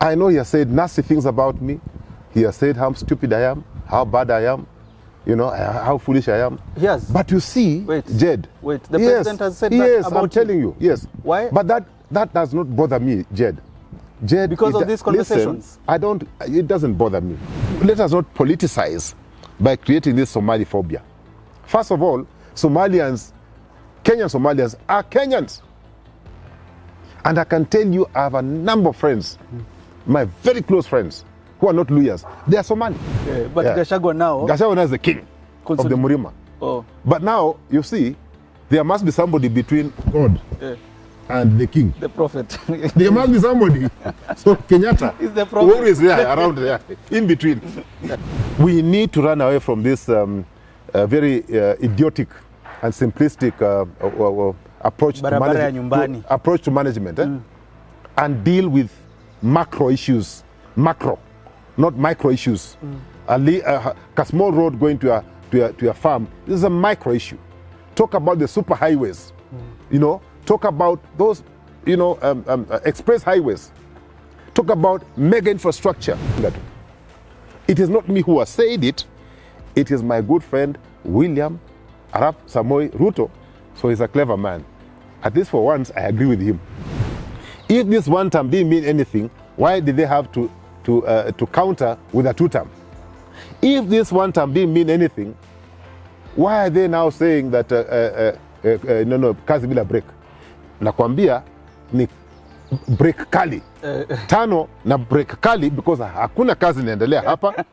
I know he has said nasty things about me. He has said how stupid I am, how bad I am, how foolish I am. Yes. But you see, Jed. Wait, the president has said that about Yes, I'm telling you, yes. Why? But that does not bother me, Jed. Because of these conversations? Listen, it doesn't bother me. Let us not politicize by creating this Somali phobia. First of all, Kenyan Somalians are Kenyans. And I can tell you, I have a number of friends, my very close friends, who are not lawyers. They are Somali. Yeah, but Gachagua now is the king of the Murima. Oh. But now, you see, there must be somebody between God and the king. The prophet. There must be somebody. So Kenyatta is the prophet. Always there, around there, in between. We need to run away from this very idiotic and simplistic approach to management and deal with macro issues. Macro, not micro issues. A small road going to a farm, this is a micro issue. Talk about the super highways, talk about those, express highways. Talk about mega infrastructure. It is not me who has said it. It is my good friend, William Ruto. So he's a clever man. At least for once, I agree with him. If this one term didn't mean anything, why did they have to counter with a two term? If this one term didn't mean anything, why are they now saying that kazi bila break? Nakwambia ni break kali. Tano na break kali because hakuna kazi inaendelea hapa.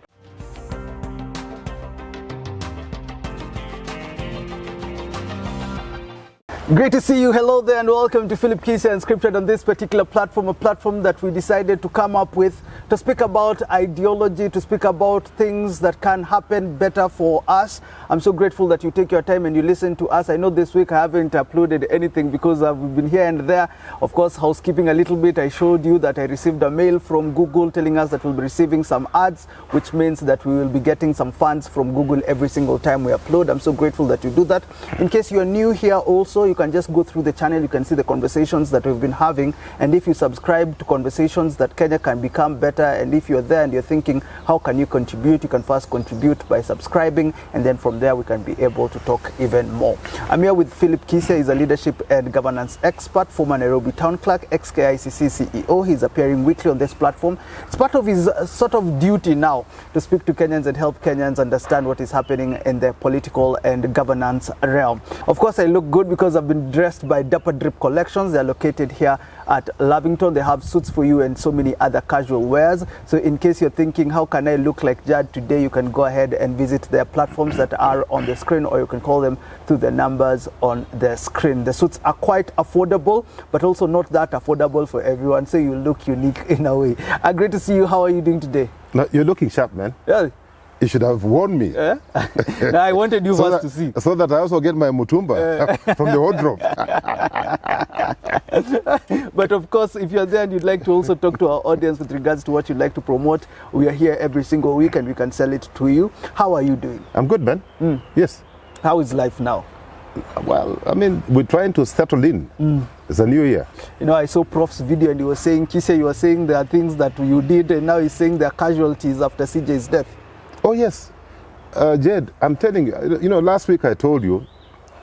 Great to see you. Hello there and welcome to Philip Kisia Unscripted on this particular platform, a platform that we decided to come up with to speak about ideology, to speak about things that can happen better for us. I'm so grateful that you take your time and you listen to us. I know this week I haven't uploaded anything because we've been here and there. Of course, housekeeping a little bit. I showed you that I received a mail from Google telling us that we'll be receiving some ads, which means that we will be getting some funds from Google every single time we upload. I'm so grateful that you do that. In case you're new here also, you can just go through the channel. You can see the conversations that we've been having, and if you subscribe to Conversations That Kenya Can Become Better, and if you're there and you're thinking how can you contribute, you can first contribute by subscribing, and then from there we can be able to talk even more. I'm here with Philip Kisia. He's a leadership and governance expert, former Nairobi town clerk, ex-KICC CEO. He's appearing weekly on this platform. It's part of his sort of duty now to speak to Kenyans and help Kenyans understand what is happening in the political and governance realm. Of course, I look good because I've been dressed by Dapper Drip Collections. They're located here at Lavington. They have suits for you and so many other casual wears. So in case you're thinking, how can I look like Jad today, you can go ahead and visit their platforms that are on the screen, or you can call them through the numbers on the screen. The suits are quite affordable, but also not that affordable for everyone. So you look unique in a way. Great to see you. How are you doing today? No, you're looking sharp, man. Yeah. You should have warned me. No, I wanted you first to see. So that I also get my mutumba from the wardrobe. But of course, if you're there and you'd like to also talk to our audience with regards to what you'd like to promote, we are here every single week and we can sell it to you. How are you doing? I'm good, man. Yes. How is life now? Well, I mean, we're trying to settle in. It's a new year. I saw Prof's video and he was saying, Kisia, you were saying there are things that you did, and now he's saying there are casualties after CJ's death. Oh, yes. Jed, I'm telling you, last week I told you,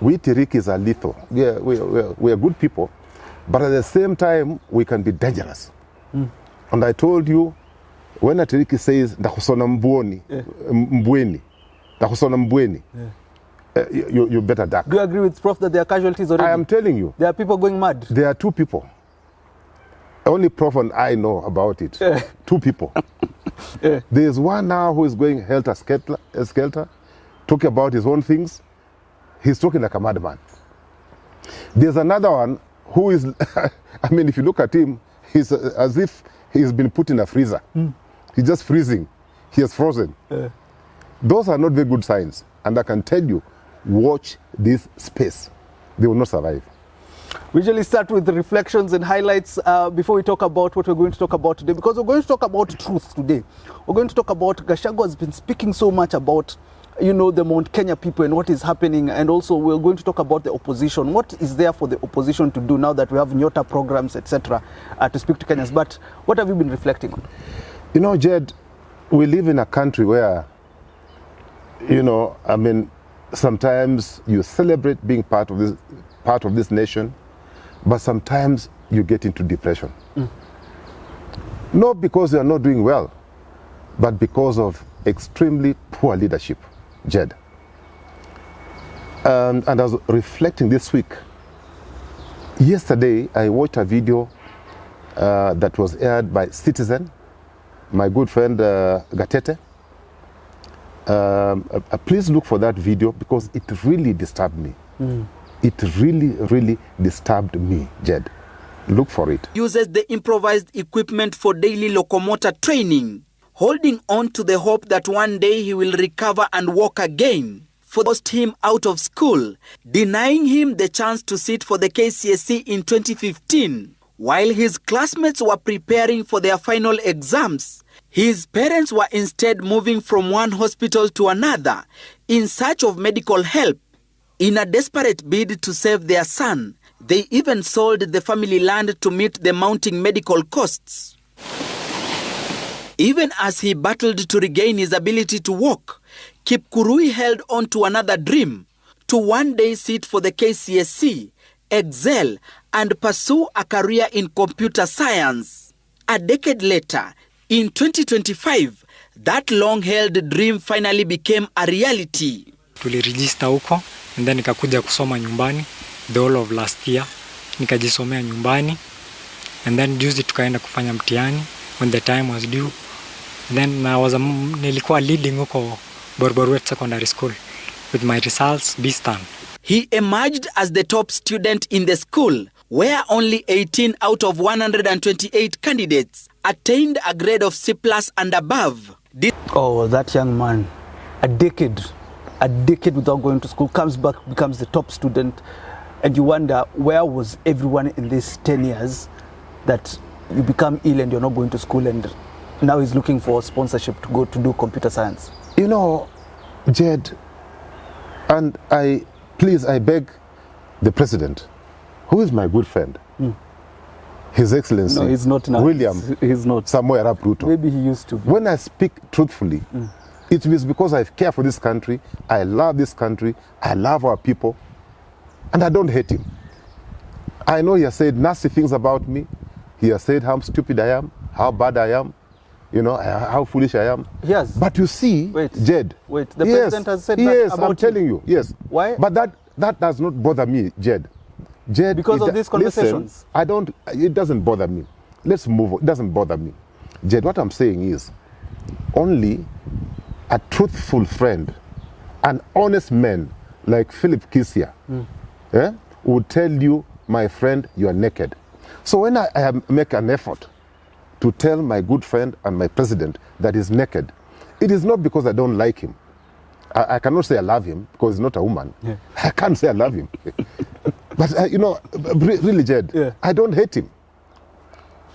we Tirikis are lethal. Yeah, we are good people, but at the same time, we can be dangerous. And I told you, when a Tiriki says, you better duck. Do you agree with Prof that there are casualties already? I am telling you. There are people going mad? There are two people. Only Prof and I know about it. Two people. There's one now who is going helter-skelter, talking about his own things. He's talking like a madman. There's another one who is, I mean, if you look at him, he's as if he's been put in a freezer. He's just freezing. He is frozen. Those are not very good signs. And I can tell you, watch this space. They will not survive. We usually start with the reflections and highlights before we talk about what we're going to talk about today, because we're going to talk about truth today. We're going to talk about Gachagua has been speaking so much about you know, the Mount Kenya people and what is happening, and also we're going to talk about the opposition. What is there for the opposition to do now that we have Nyota programs, etc., to speak to Kenyans? But what have you been reflecting on? You know, Jed, we live in a country where, you know, I mean, sometimes you celebrate being part of this nation, but sometimes you get into depression. Not because you are not doing well, but because of extremely poor leadership, Jed. And I was reflecting this week. Yesterday, I watched a video that was aired by Citizen, my good friend Gatete. Please look for that video because it really disturbed me. It really disturbed me, Jed. Look for it. Uses the improvised equipment for daily locomotor training, holding on to the hope that one day he will recover and walk again. Forced him out of school, denying him the chance to sit for the KCSE in 2015. While his classmates were preparing for their final exams, his parents were instead moving from one hospital to another in search of medical help. In a desperate bid to save their son, they even sold the family land to meet the mounting medical costs. Even as he battled to regain his ability to walk, Kipkurui held on to another dream, to one day sit for the KCSE, excel, and pursue a career in computer science. A decade later, in 2025, that long-held dream finally became a reality. Tuliregister huko, and then nikakuja kusoma nyumbani the whole of last year. Nikajisomea nyumbani, and then juzi tukaenda kufanya mtihani when the time was due. And then nilikuwa leading huko Borborwet Secondary School with my results B-stand. He emerged as the top student in the school, where only 18 out of 128 candidates attained a grade of C+ and above. Oh, that young man, a decade without going to school, comes back, becomes the top student, and you wonder, where was everyone in these 10 years that you become ill and you're not going to school, and now he's looking for sponsorship to go to do computer science? You know, Jed, and I beg the president, who is my good friend, His Excellency, no, he's not now. William he's not. Samuel Arap Ruto. Maybe he used to be. When I speak truthfully, it is because I care for this country, I love this country, I love our people, and I don't hate him. I know he has said nasty things about me. He has said how stupid I am, how bad I am, you know, how foolish I am. Yes. But you see, Jed. Wait, the president has said that yes, about I'm telling you, yes. Why? But that does not bother me, Jed. Because of these conversations? Listen, it doesn't bother me. Let's move on. It doesn't bother me. Jed, what I'm saying is, only a truthful friend, an honest man like Philip Kisia, would tell you, my friend, you are naked. So when I make an effort to tell my good friend and my president that he's naked, it is not because I don't like him. I cannot say I love him because he's not a woman. Yeah. I can't say I love him. But, you know, really, Jed, I don't hate him.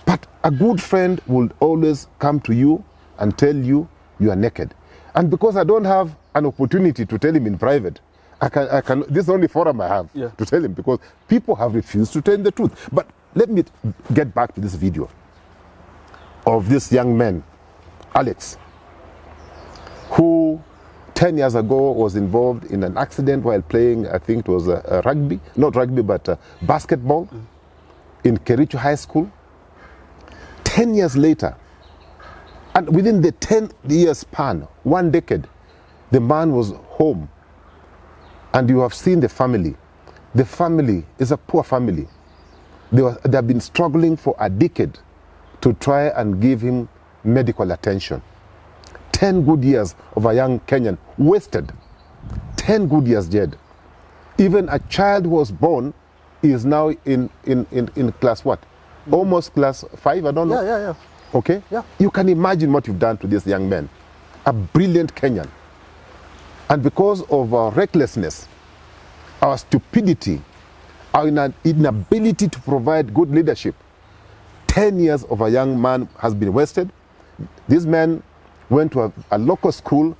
But a good friend will always come to you and tell you you are naked. And because I don't have an opportunity to tell him in private, I can. This is the only forum I have to tell him, because people have refused to tell him the truth. But let me get back to this video of this young man, Alex, who 10 years ago was involved in an accident while playing, I think it was rugby, not rugby, but basketball in Kericho High School. 10 years later, and within the 10-year span, 1 decade, the man was home. And you have seen the family. The family is a poor family. They have been struggling for a decade to try and give him medical attention. 10 good years of a young Kenyan wasted. 10 good years, Jed. Even a child who was born is now in class what? Almost class 5, I don't know. Yeah. Okay? Yeah. You can imagine what you've done to this young man. A brilliant Kenyan. And because of our recklessness, our stupidity, our inability to provide good leadership, 10 years of a young man has been wasted. This man went to a local school,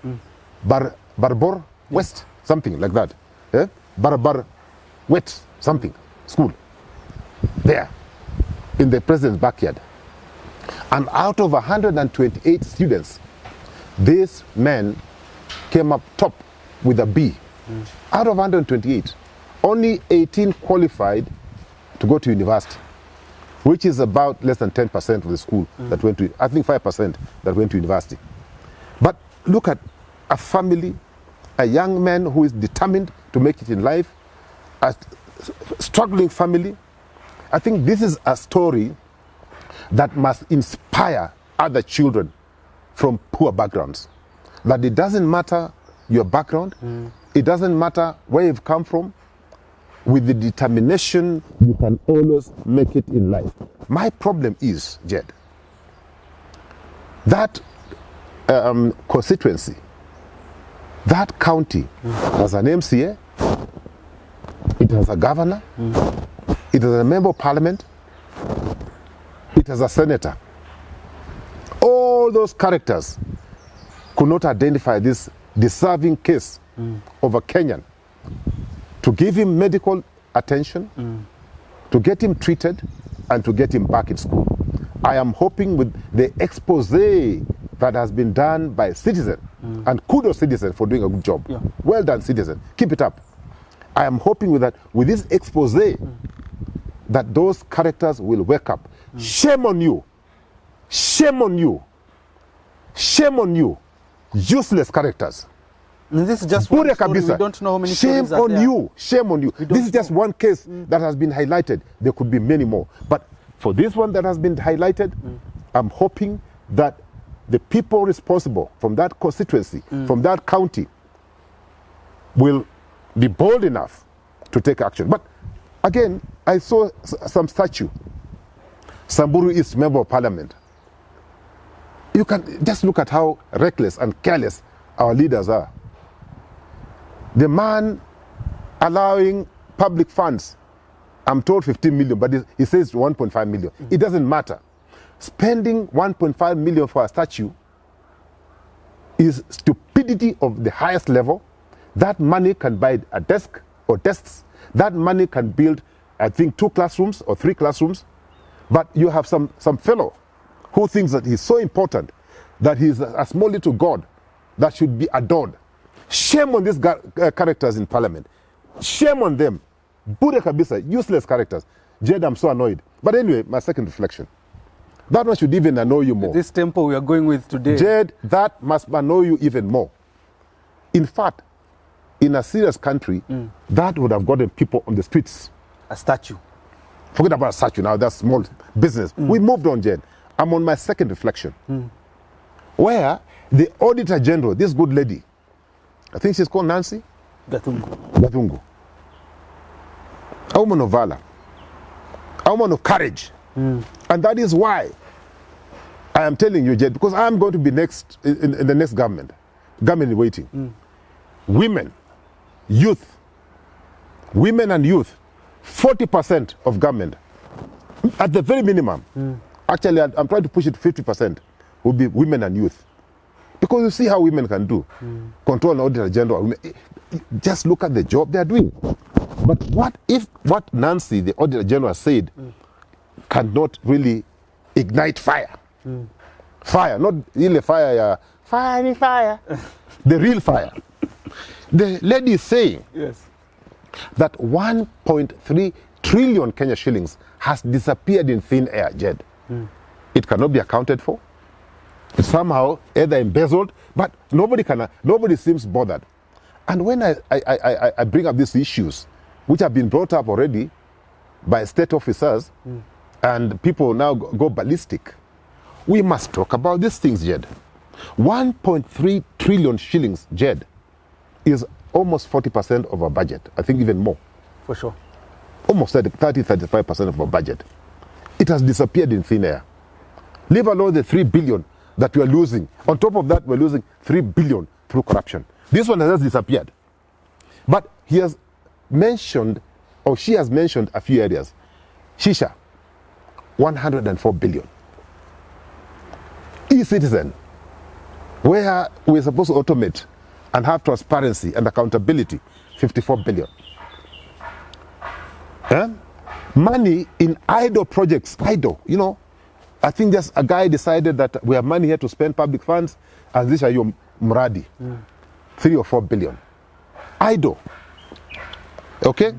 but Barbor West, something like that. Barbar Wet, something, school. There, in the president's backyard. And out of 128 students, this man came up top with a B. Out of 128, only 18 qualified to go to university, which is about less than 10% of the school that went to, I think 5% that went to university. But look at a family, a young man who is determined to make it in life, a struggling family. I think this is a story that must inspire other children from poor backgrounds. That it doesn't matter your background, it doesn't matter where you've come from, with the determination, you can always make it in life. My problem is, Jed, that constituency, that county has an MCA, it has a governor, it has a member of parliament, it has a senator. All those characters could not identify this deserving case of a Kenyan to give him medical attention, to get him treated, and to get him back in school. I am hoping with the expose that has been done by Citizen, and kudos Citizen for doing a good job. Yeah. Well done, Citizen. Keep it up. I am hoping with this expose that those characters will wake up. Shame on you. Shame on you. Shame on you. Useless characters. And this is just one story. We don't know how many shame stories are on there. you. Shame on you. This is just one case that has been highlighted. There could be many more. But for this one that has been highlighted, I'm hoping that the people responsible from that constituency, from that county, will be bold enough to take action. But again, I saw some statue. Samburu East Member of Parliament. You can just look at how reckless and careless our leaders are. The man allowing public funds, I'm told 15 million, but he says 1.5 million. It doesn't matter. Spending 1.5 million for a statue is stupidity of the highest level. That money can buy a desk or desks. That money can build, I think, 2 classrooms or 3 classrooms. But you have some fellow who thinks that he's so important, that he's a small little god that should be adored. Shame on these characters in parliament. Shame on them. Bure kabisa, useless characters. Jed, I'm so annoyed. But anyway, my second reflection. That one should even annoy you more. This tempo we are going with today. Jed, that must annoy you even more. In fact, in a serious country, that would have gotten people on the streets. A statue. Forget about a statue now, that's small business. We moved on, Jed. I'm on my second reflection. Where the Auditor General, this good lady, I think she's called Nancy Gathungu. A woman of valor, a woman of courage. And that is why I am telling you, Jed, because I am going to be next in the next government in waiting. Women, youth, women and youth, 40% of government, at the very minimum. Actually, I'm trying to push it to 50% will be women and youth. Because you see how women can do. Control an Auditor General. Just look at the job they are doing. But what if what Nancy, the Auditor General, said cannot really ignite fire? Fire, not really fire, fire. The real fire. The lady is saying that 1.3 trillion Kenya shillings has disappeared in thin air, Jed. It cannot be accounted for. It's somehow either embezzled, but nobody seems bothered. And when I bring up these issues, which have been brought up already by state officers, and people now go ballistic, we must talk about these things, Jed. 1.3 trillion shillings, Jed, is almost 40% of our budget. I think even more. For sure. Almost 35% of our budget. It has disappeared in thin air. Leave alone the 3 billion that we are losing. On top of that, we're losing 3 billion through corruption. This one has just disappeared. But he has mentioned, or she has mentioned a few areas. Shisha, 104 billion. E-citizen, where we're supposed to automate and have transparency and accountability, 54 billion. Money in idle projects, idle, you know. I think just a guy decided that we have money here to spend public funds, and these are your mradi, 3 or 4 billion. Idle. Okay?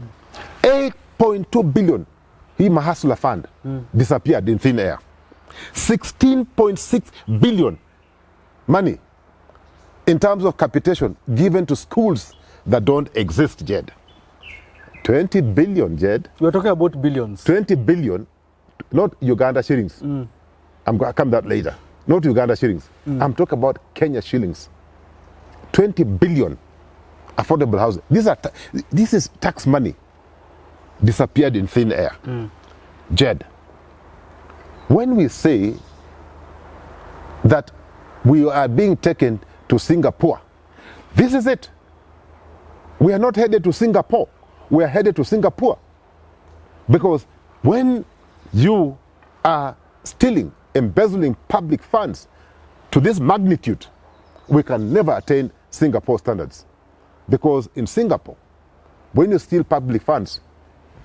8.2 billion, he Mahasula fund, disappeared in thin air. 16.6 billion money in terms of capitation given to schools that don't exist, Jed. 20 billion, Jed. We're talking about billions. 20 billion, not Uganda shillings. I'm going to come that later. Not Uganda shillings. I'm talking about Kenya shillings. 20 billion affordable housing. This is tax money disappeared in thin air. Jed, when we say that we are being taken to Singapore, this is it. We are not headed to Singapore. We are headed to Singapore. Because when you are stealing, embezzling public funds to this magnitude, we can never attain Singapore standards. Because in Singapore, when you steal public funds,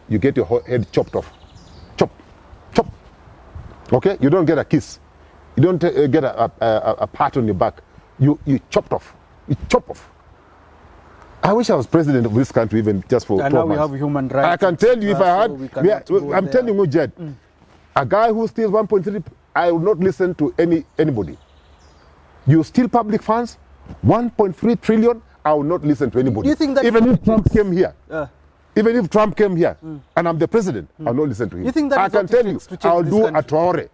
you get your head chopped off. Chop, chop. Okay? You don't get a kiss. You don't get a pat on your back. You chopped off. You chop off. I wish I was president of this country even just for 12 months. And now we have human rights. I can tell you if I had, I'm telling you, Jed, a guy who steals 1.3, I will not listen to anybody. You steal public funds, 1.3 trillion, I will not listen to anybody. You think that even if Trump came here, even if Trump came here and I'm the president, I will not listen to him. You think that I can tell you, I'll do a Traore.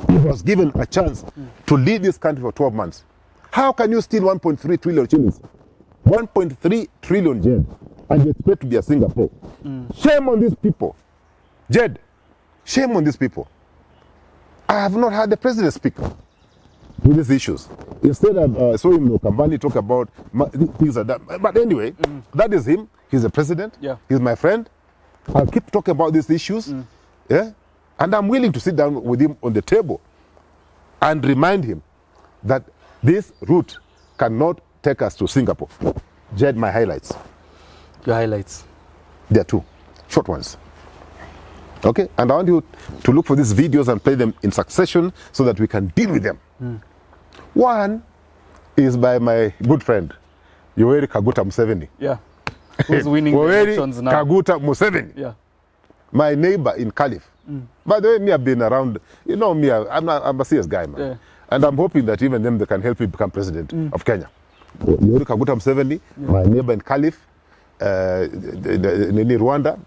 He was given a chance to lead this country for 12 months. How can you steal 1.3 trillion shillings? 1.3 trillion, Jed, and you expect to be a Singapore. Shame on these people. Jed, shame on these people. I have not heard the president speak with these issues. Instead, I saw him Kambani talk about things like that. But anyway, that is him. He's the president. Yeah. He's my friend. I'll keep talking about these issues. Yeah? And I'm willing to sit down with him on the table and remind him that this route cannot take us to Singapore. Jed, my highlights. Your highlights. There are 2 short ones. Okay? And I want you to look for these videos and play them in succession so that we can deal with them. One is by my good friend, Yoweri Kaguta Museveni. Yeah. Who's winning the elections now? Kaguta Museveni. Yeah. My neighbor in Calif. By the way, me, I've been around, you know me, I'm a serious guy, man. Yeah. And I'm hoping that even them, they can help me become president of Kenya. Yoweri Kaguta Museveni, my neighbor in Calif, in Rwanda,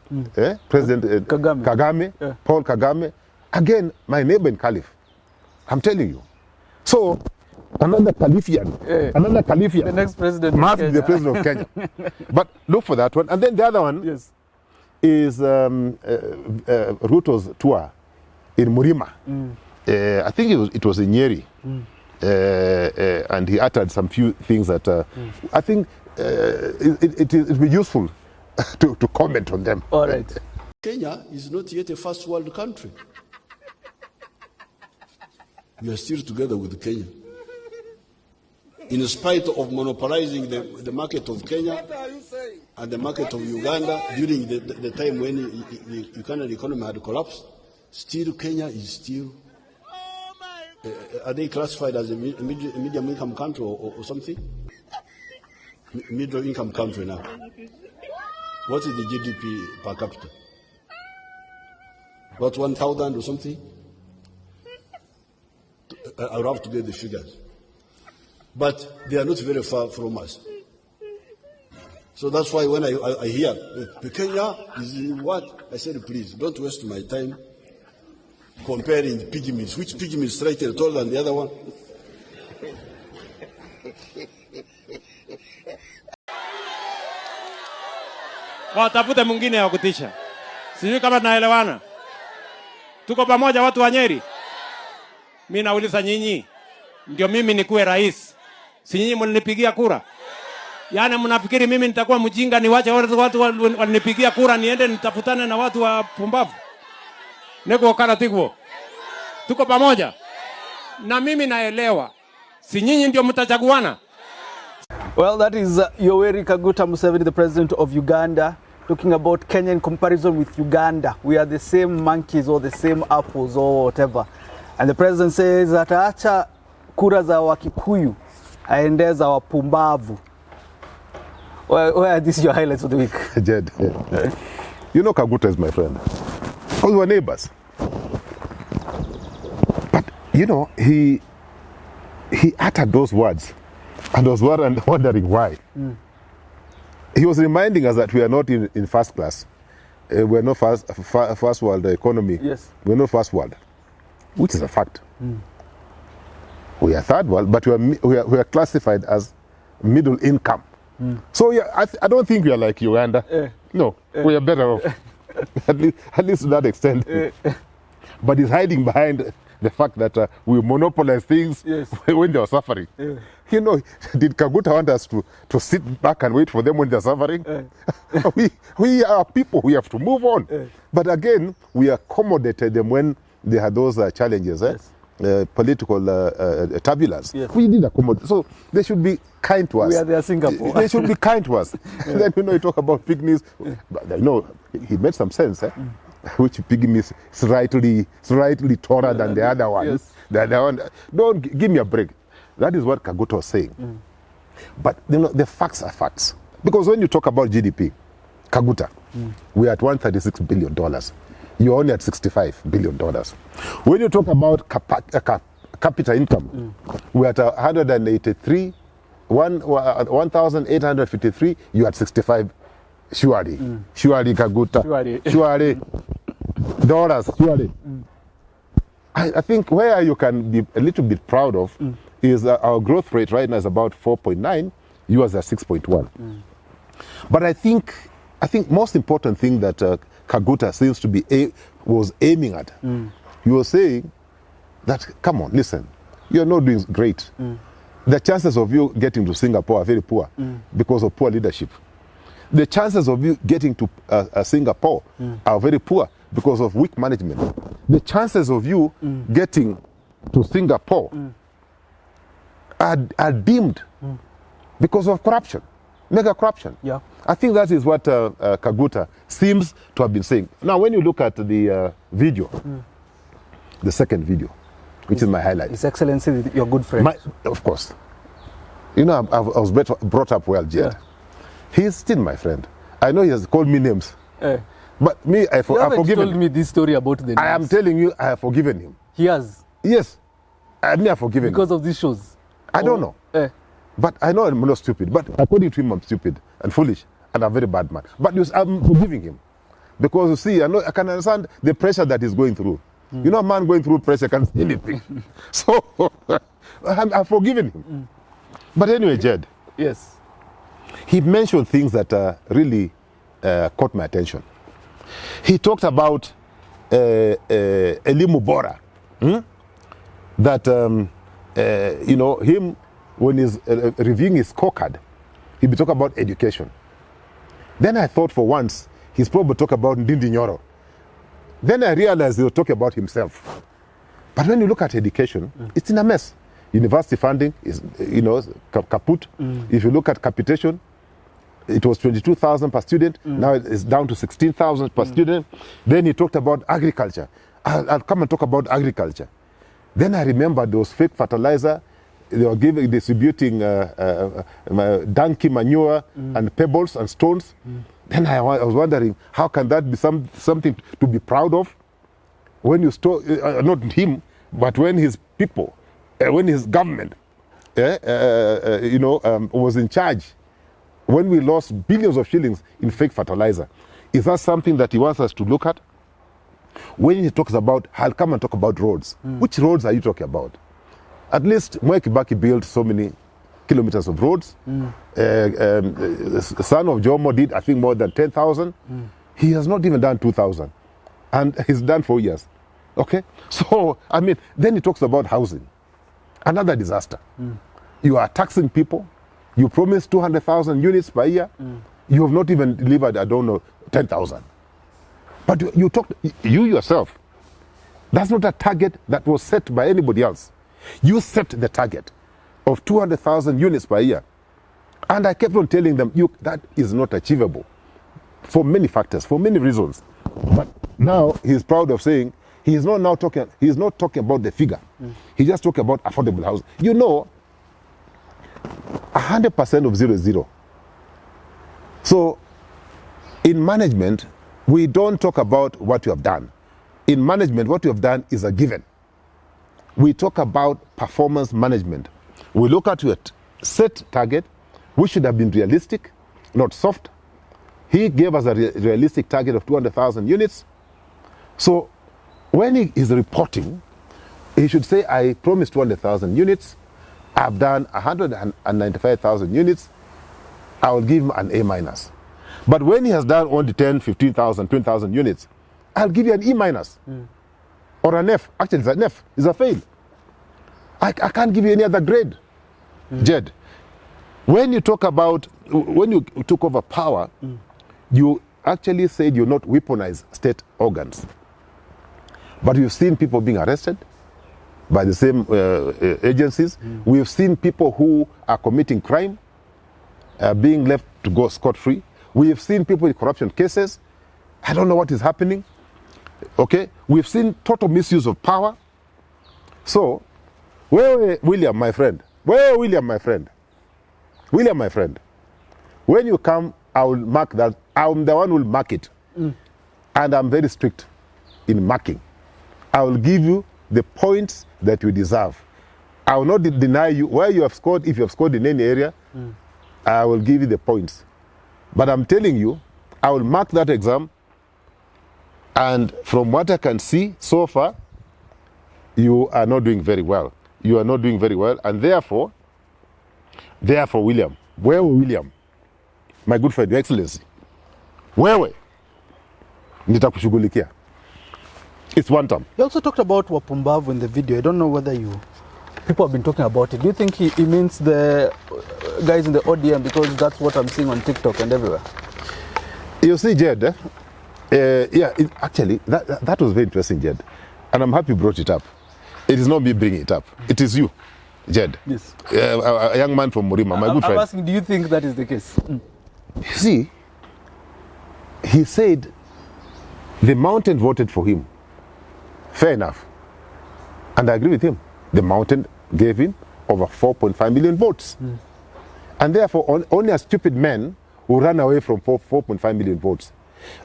President Kagame, Paul Kagame. Again, my neighbor in Calif. I'm telling you. So, another Califian, the next president must be the president of Kenya. But look for that one. And then the other one is Ruto's tour in Murima. I think it was in Nyeri. And he uttered some few things that I think it will be useful to comment on them. All right. Kenya is not yet a first world country. We are still together with Kenya. In spite of monopolizing the market of Kenya and the market of Uganda during the time when the Ugandan economy had collapsed, still Kenya is still, are they classified as a medium income country or something? Middle income country now. What is the GDP per capita? About 1,000 or something? I will have to get the figures. But they are not very far from us. So that's why when I hear, Kenya is what? I said, please, don't waste my time comparing pygmies. Which pygmy is slightly taller than the other one? Watafute mwingine wa kutisha. Sijui kama tunaelewana. Tuko pamoja watu wa Nyeri. Mimi nauliza nyinyi, ndio mimi nikuwe rais. Si nyinyi mlinipigia kura? Yaani mnafikiri mimi nitakuwa mjinga niwache watu walinipigia kura niende nitafutane na watu wa pumbavu? Neko kana tikwo. Tuko pamoja. Na mimi naelewa. Si nyinyi ndio mtachaguana. Well, that is Yoweri Kaguta Museveni, the president of Uganda, talking about Kenya in comparison with Uganda. We are the same monkeys or the same apples or whatever. And the president says that ataacha kura za Wakikuyu aende za wapumbavu. Where are these your highlights of the week? Jed, you know Kaguta is my friend. We were neighbors. But, you know, he uttered those words and was wondering why. He was reminding us that we are not in first class. We are not first world economy. Yes. We are not first world, which is a fact. We are third world, but we are classified as middle income. So yeah, I don't think we are like Uganda. No, we are better off, at least to that extent. But he's hiding behind the fact that we monopolize things when they are suffering. You know, did Kaguta want us to sit back and wait for them when they're suffering? We are people, we have to move on. But again, we accommodated them when they had those challenges, political turbulence. We did accommodate. So they should be kind to us. We are their Singapore. They should be kind to us. And then, you know, you talk about pygmies. But, you know, he made some sense, which pygmy is slightly taller than the other one. The other one. Don't give me a break. That is what Kaguta was saying. But you know, the facts are facts. Because when you talk about GDP, Kaguta, we are at $136 billion. You're only at $65 billion. When you talk about capita income, we're at 1,853, you're at 65. Surely, Kaguta. Surely. Dollars, surely. I think where you can be a little bit proud of is our growth rate right now is about 4.9, yours are 6.1. But I think most important thing that Kaguta seems to be was aiming at, he was saying that, come on, listen, you're not doing great. The chances of you getting to Singapore are very poor because of poor leadership. The chances of you getting to Singapore are very poor because of weak management. The chances of you getting to Singapore are dimmed because of corruption, mega corruption. I think that is what Kaguta seems to have been saying. Now, when you look at the video, the second video, which is my highlight. His Excellency, your good friend. Of course. You know, I was brought up well, Jed. He's still my friend. I know he has called me names. But me, I forgiven him. You told me this story about the names. I am telling you, I have forgiven him. He has? Yes. I have forgiven him. Because of these shows? I don't know. But I know I'm not stupid. But according to him, I'm stupid and foolish and a very bad man. But I'm forgiving him. Because you see, I can understand the pressure that he's going through. You know, a man going through pressure can't say anything. So, I've forgiven him. But anyway, Jed. Yes. He mentioned things that really caught my attention. He talked about Elimu Bora. That, you know, him, when he's reviewing his scorecard, he'll be talking about education. Then I thought for once, he's probably talking about Ndindi Nyoro. Then I realized he'll talk about himself. But when you look at education, it's in a mess. University funding is, you know, kaput. If you look at capitation, it was 22,000 per student. Now it's down to 16,000 per student. Then he talked about agriculture. I'll come and talk about agriculture. Then I remember those fake fertilizer. They were distributing donkey manure and pebbles and stones. Then I was wondering, how can that be something to be proud of? When you store, not him, but when his people, when his government, you know, was in charge, when we lost billions of shillings in fake fertilizer. Is that something that he wants us to look at? When he talks about, I'll come and talk about roads. Which roads are you talking about? At least Mwai Kibaki built so many kilometers of roads. The son of Jomo did, I think, more than 10,000. He has not even done 2,000. And he's done 4 years. Okay? So, I mean, then he talks about housing. Another disaster. You are taxing people. You promised 200,000 units per year. You have not even delivered, I don't know, 10,000. But you yourself, that's not a target that was set by anybody else. You set the target of 200,000 units per year. And I kept on telling them, that is not achievable for many factors, for many reasons. But now he's proud of saying he's not talking about the figure. He just talking about affordable housing. 100% of zero is zero. So in management, we don't talk about what you have done. In management, what you have done is a given. We talk about performance management. We look at your set target, which should have been realistic, not soft. He gave us a realistic target of 200,000 units. So when he is reporting, he should say, I promised 200,000 units. I've done 195,000 units. I will give him an A-. But when he has done only 10, 15,000, 20,000 units, I'll give you an E- or an F. Actually, it's an F. It's a fail. I can't give you any other grade. Jed, when you took over power, you actually said you'll not weaponize state organs. But you've seen people being arrested by the same agencies. We've seen people who are committing crime being left to go scot-free. We have seen people in corruption cases. I don't know what is happening. Okay? We've seen total misuse of power. So, William, my friend, William, my friend, when you come, I will mark that. I'm the one who will mark it. And I'm very strict in marking. I will give you the points that you deserve. I will not deny you where you have scored. If you have scored in any area, I will give you the points. But I'm telling you, I will mark that exam. And from what I can see so far, you are not doing very well. You are not doing very well. And therefore, William, William, my good friend, Your Excellency, wewe nitakushughulikia. It's one term. You also talked about wapumbavu in the video. I don't know whether people have been talking about it. Do you think he means the guys in the ODM, because that's what I'm seeing on TikTok and everywhere? You see, Jed, actually, that was very interesting, Jed. And I'm happy you brought it up. It is not me bringing it up. It is you, Jed. Yes. A young man from Murima, my good friend. I'm asking, do you think that is the case? You see, he said the mountain voted for him. Fair enough. And I agree with him. The mountain gave him over 4.5 million votes. And therefore, only a stupid man who ran away from 4.5 million votes.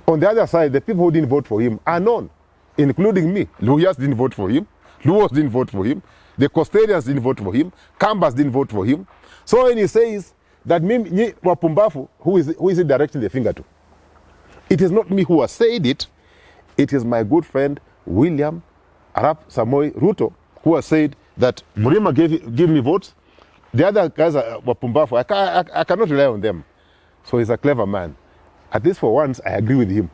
On the other side, the people who didn't vote for him are known, including me. Luyas didn't vote for him. Luos didn't vote for him. The Costarians didn't vote for him. Kambas didn't vote for him. So when he says that Wapumbafu, who is he directing the finger to? It is not me who has said it. It is my good friend William Arap Samoei Ruto, who has said that Murima give me votes. The other guys are Wapumbafu. I cannot rely on them. So he's a clever man. At least for once, I agree with him.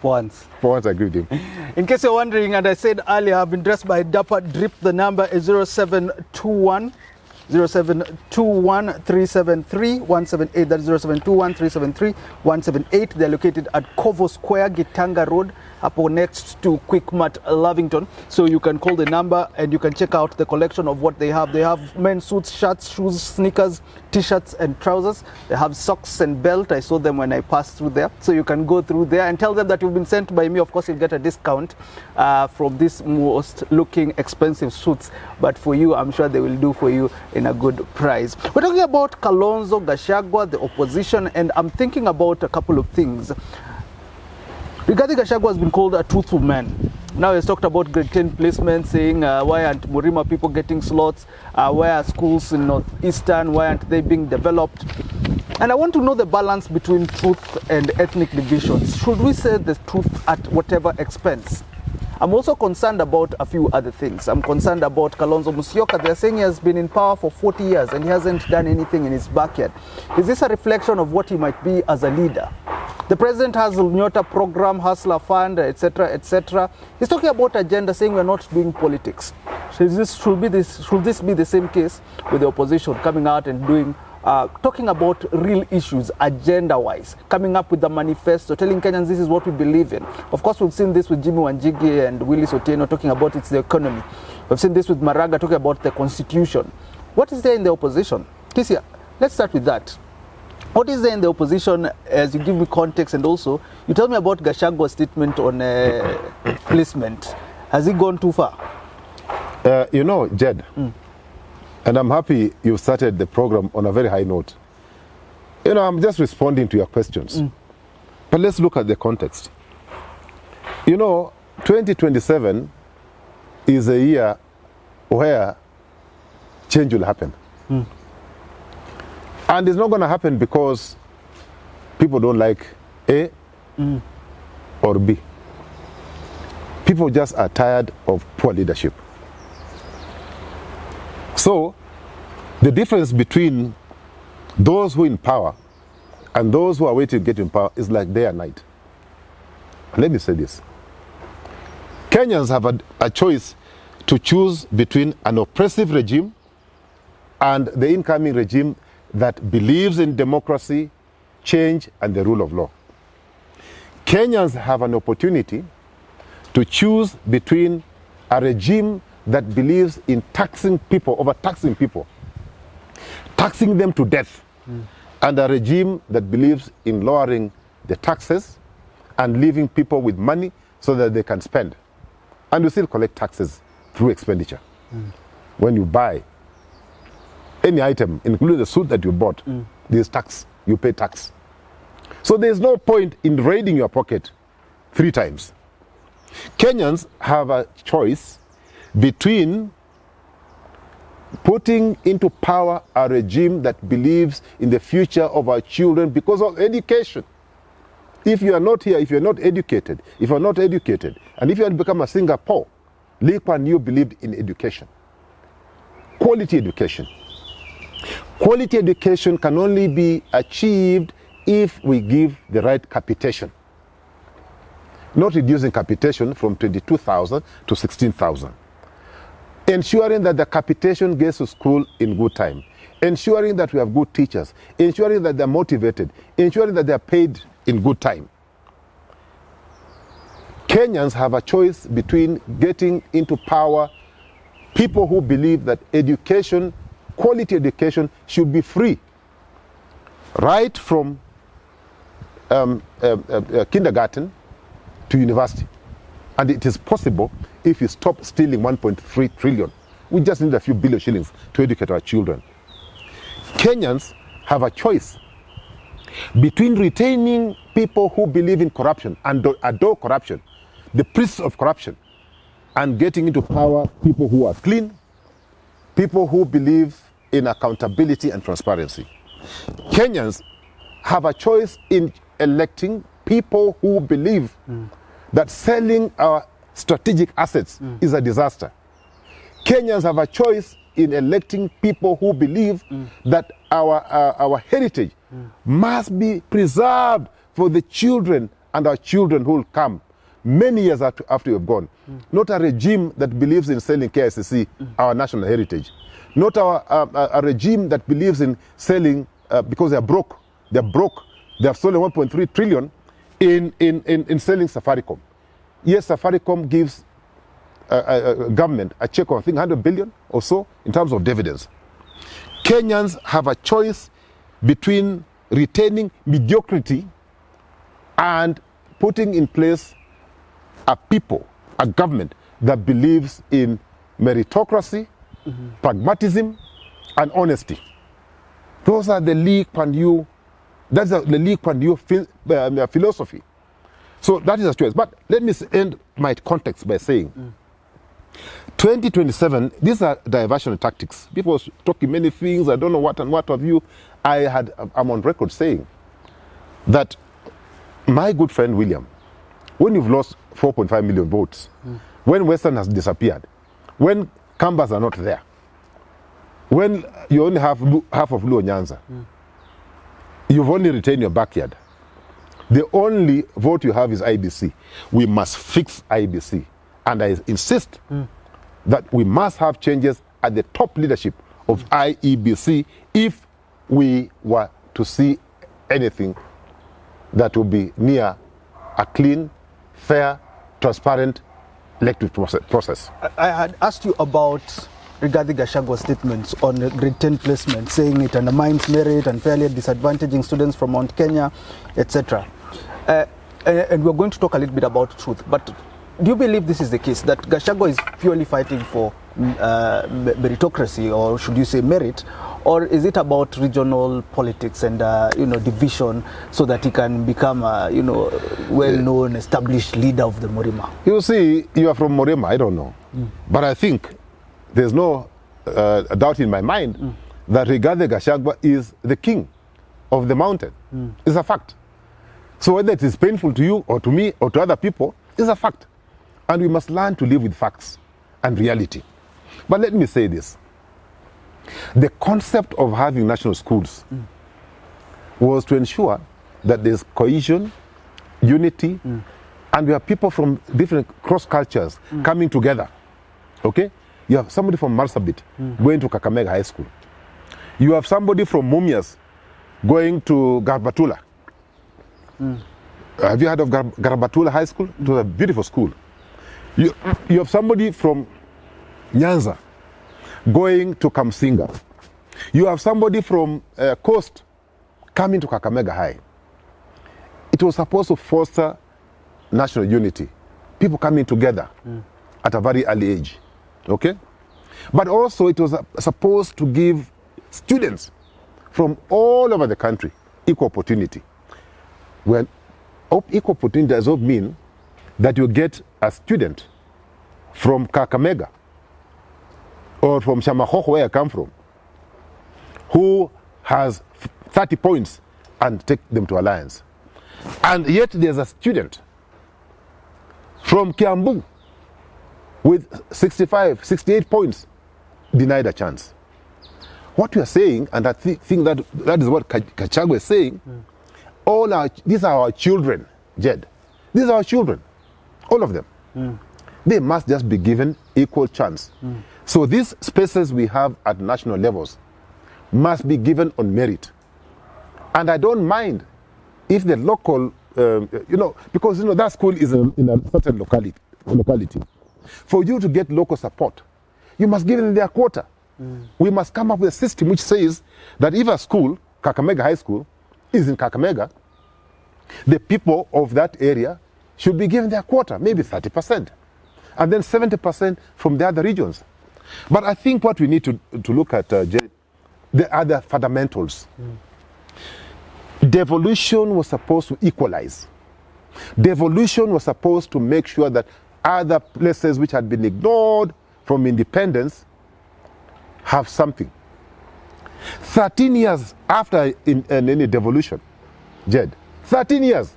For once, I agree with him. In case you're wondering, and I said earlier, I've been dressed by Dapper Drip. The number is 0721 373 178. That is 0721 373 178. They're located at Kovo Square, Gitanga Road, up next to Quickmart, Lavington. So you can call the number and you can check out the collection of what they have. They have men's suits, shirts, shoes, sneakers, t-shirts and trousers. They have socks and belt. I saw them when I passed through there. So you can go through there and tell them that you've been sent by me. Of course, you'll get a discount from these most looking expensive suits. But for you, I'm sure they will do for you in a good price. We're talking about Kalonzo Gachagua, the opposition, and I'm thinking about a couple of things. Rigathi Gachagua has been called a truthful man. Now he's talked about grade 10 placement, saying why aren't Murima people getting slots? Why are schools in Northeastern? Why aren't they being developed? And I want to know the balance between truth and ethnic divisions. Should we say the truth at whatever expense? I'm also concerned about a few other things. I'm concerned about Kalonzo Musyoka. They're saying he has been in power for 40 years and he hasn't done anything in his backyard. Is this a reflection of what he might be as a leader? The president has a Nyota program, Hustler Fund, etc., etc. He's talking about agenda, saying we're not doing politics. Should this be the same case with the opposition coming out and doing talking about real issues, agenda-wise, coming up with the manifesto, telling Kenyans this is what we believe in. Of course, we've seen this with Jimmy Wanjigi and Willis Otieno talking about it's the economy. We've seen this with Maraga talking about the constitution. What is there in the opposition? Kisia, let's start with that. What is there in the opposition, as you give me context, and also you tell me about Gachagua's statement on placement. Has it gone too far? You know, Jed, and I'm happy you started the program on a very high note. You know, I'm just responding to your questions. But let's look at the context. You know, 2027 is a year where change will happen. And it's not going to happen because people don't like A or B. People just are tired of poor leadership. So, the difference between those who are in power and those who are waiting to get in power is like day and night. Let me say this. Kenyans have a choice to choose between an oppressive regime and the incoming regime that believes in democracy, change, and the rule of law. Kenyans have an opportunity to choose between a regime that believes in taxing people, overtaxing people, taxing them to death, and a regime that believes in lowering the taxes and leaving people with money so that they can spend. And we still collect taxes through expenditure. When you buy any item, including the suit that you bought, there's tax. You pay tax. So there's no point in raiding your pocket 3 times. Kenyans have a choice between putting into power a regime that believes in the future of our children because of education. If you are not here, if you're not educated, and if you had become a Singapore, Lee Kuan Yew believed in education. Quality education. Quality education can only be achieved if we give the right capitation. Not reducing capitation from 22,000 to 16,000. Ensuring that the capitation gets to school in good time. Ensuring that we have good teachers. Ensuring that they're motivated. Ensuring that they're paid in good time. Kenyans have a choice between getting into power people who believe that education, quality education, should be free. Right from kindergarten to university. And it is possible if we stop stealing 1.3 trillion. We just need a few billion shillings to educate our children. Kenyans have a choice between retaining people who believe in corruption and adore corruption, the priests of corruption, and getting into power people who are clean, people who believe in accountability and transparency. Kenyans have a choice in electing people who believe that selling our strategic assets is a disaster. Kenyans have a choice in electing people who believe that our heritage must be preserved for the children and our children who will come many years after we've gone. Not a regime that believes in selling KICC, our national heritage. Not a regime that believes in selling because they're broke. They're broke. They have stolen 1.3 trillion in selling Safaricom. Yes, Safaricom gives government a check of, I think, 100 billion or so in terms of dividends. Kenyans have a choice between retaining mediocrity and putting in place a people, a government that believes in meritocracy, pragmatism, and honesty. Those are the Lee Kuan Yew, that's the Lee Kuan Yew philosophy. So that is a choice. But let me end my context by saying 2027, these are diversion tactics. People talking many things, I don't know what and what have you. I'm on record saying that my good friend William, when you've lost 4.5 million votes, when Western has disappeared, when Kambas are not there, when you only have half of Luo Nyanza, you've only retained your backyard. The only vote you have is IBC. We must fix IBC. And I insist that we must have changes at the top leadership of IEBC if we were to see anything that will be near a clean, fair, transparent elective process. I had asked you about Rigathi Gachagua's statements on grade 10 placement, saying it undermines merit, unfairly disadvantaging students from Mount Kenya, etc. And we're going to talk a little bit about truth. But do you believe this is the case, that Gachagua is purely fighting for meritocracy, or should you say merit, or is it about regional politics and division, so that he can become a well-known, established leader of the Morima? You see, you are from Morima, I don't know. But I think there's no doubt in my mind that Rigathi Gachagua is the king of the mountain. It's a fact. So whether it is painful to you or to me or to other people, it's a fact. And we must learn to live with facts and reality. But let me say this. The concept of having national schools was to ensure that there's cohesion, unity, and we have people from different cross cultures coming together. Okay? You have somebody from Marsabit going to Kakamega High School. You have somebody from Mumias going to Garbatula. Have you heard of Garbatula High School? It was a beautiful school. You have somebody from Nyanza going to Kamsinga. You have somebody from Coast coming to Kakamega High. It was supposed to foster national unity. People coming together at a very early age. Okay? But also it was supposed to give students from all over the country equal opportunity. Well, equal opportunity does not mean that you get a student from Kakamega or from Shamahoho, where I come from, who has 30 points and take them to Alliance. And yet there's a student from Kiambu with 65, 68 points denied a chance. What we are saying, and I think that is what Gachagua is saying, these are our children, Jed. These are our children, all of them. They must just be given equal chance. So these spaces we have at national levels must be given on merit. And I don't mind if the local, because that school is in a certain locality. For you to get local support, you must give them their quota. We must come up with a system which says that if a school, Kakamega High School, is in Kakamega, the people of that area should be given their quota, maybe 30%, and then 70% from the other regions. But I think what we need to look at, the other fundamentals. Devolution was supposed to equalize. Devolution was supposed to make sure that other places which had been ignored from independence have something. 13 years after any devolution, Jed, 13 years,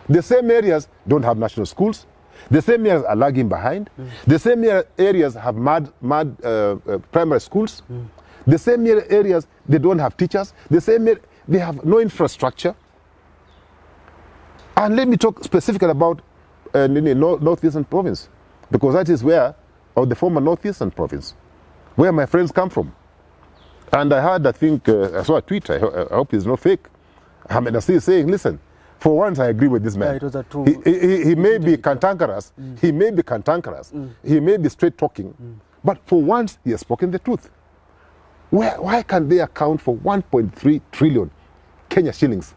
the same areas don't have national schools. The same areas are lagging behind. The same areas have mad primary schools. The same areas, they don't have teachers. They have no infrastructure. And let me talk specifically about Northeastern Province, because that is where, or the former Northeastern Province, where my friends come from. And I heard, I saw a tweet, I hope it's not fake, Ahmed Nasir saying, listen, for once I agree with this man. Yeah, it was a true he may be cantankerous, he may be straight talking, but for once he has spoken the truth. Why can't they account for 1.3 trillion Kenya shillings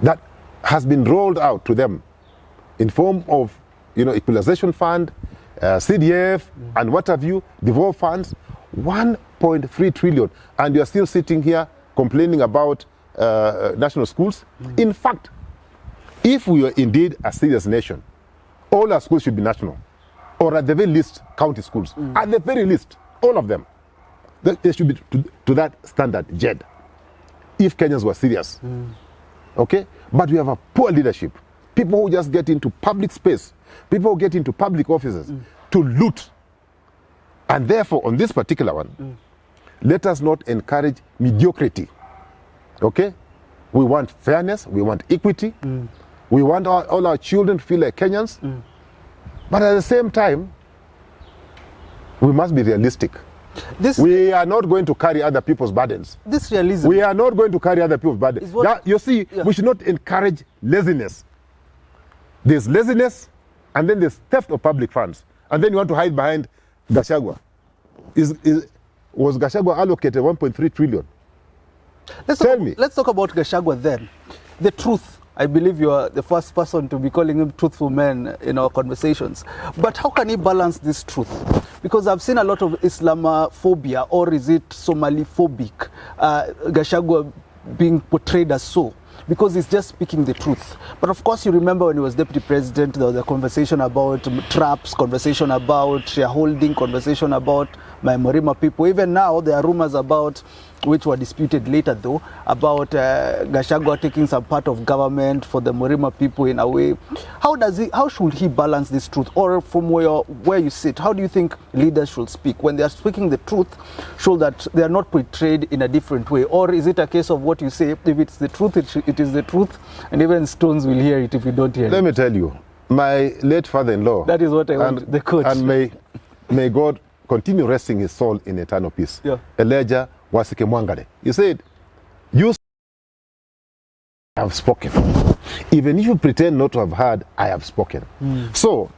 that has been rolled out to them in form of equalization fund, CDF, and what have you, devolved funds, 1.3 trillion, and you're still sitting here complaining about national schools? In fact, if we are indeed a serious nation, all our schools should be national, or at the very least, county schools. At the very least, all of them. They should be to that standard, Jed, if Kenyans were serious. Okay? But we have a poor leadership. People who just get into public space, people who get into public offices to loot. And therefore, on this particular one, let us not encourage mediocrity. Okay? We want fairness, we want equity, we want all our children to feel like Kenyans. But at the same time, we must be realistic. We are not going to carry other people's burdens. This realism. We are not going to carry other people's burdens. You see, we should not encourage laziness. There's laziness, and then there's theft of public funds. And then you want to hide behind Gachagua. Was Gachagua allocated 1.3 trillion? Tell me. Let's talk about Gachagua then. The truth. I believe you are the first person to be calling him truthful man in our conversations. But how can he balance this truth? Because I've seen a lot of Islamophobia, or is it Somali-phobic, Gachagua being portrayed as so, because he's just speaking the truth. But of course, you remember when he was deputy president, there was a conversation about traps, conversation about shareholding, conversation about my Morima people. Even now, there are rumors about, which were disputed later though, about Gachagua taking some part of government for the Morima people in a way. How should he balance this truth? Or from where you sit, how do you think leaders should speak? When they are speaking the truth, show that they are not portrayed in a different way? Or is it a case of what you say, if it's the truth, it is the truth, and even stones will hear it if you don't hear it? Let me tell you, my late father-in-law, that is what I want, the coach. And may God continue resting his soul in eternal peace. Yeah. Elijah Wasike Mwangale. He said, you have spoken. Even if you pretend not to have heard, I have spoken. So,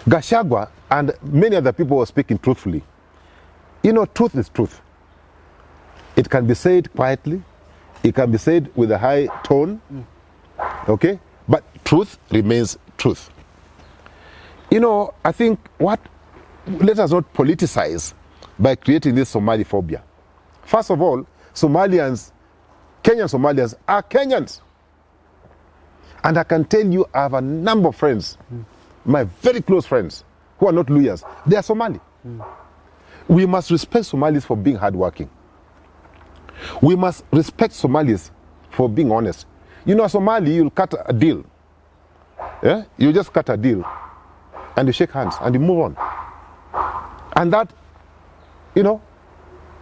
Gachagua and many other people were speaking truthfully. You know, truth is truth. It can be said quietly. It can be said with a high tone. Okay? But truth remains truth. You know, I think let us not politicize by creating this Somali phobia. First of all, Kenyan Somalians are Kenyans. And I can tell you, I have a number of friends, my very close friends, who are not Luyas. They are Somali. We must respect Somalis for being hardworking. We must respect Somalis for being honest. You know, a Somali, you'll cut a deal. Yeah? You just cut a deal, and you shake hands, and you move on. And that, you know,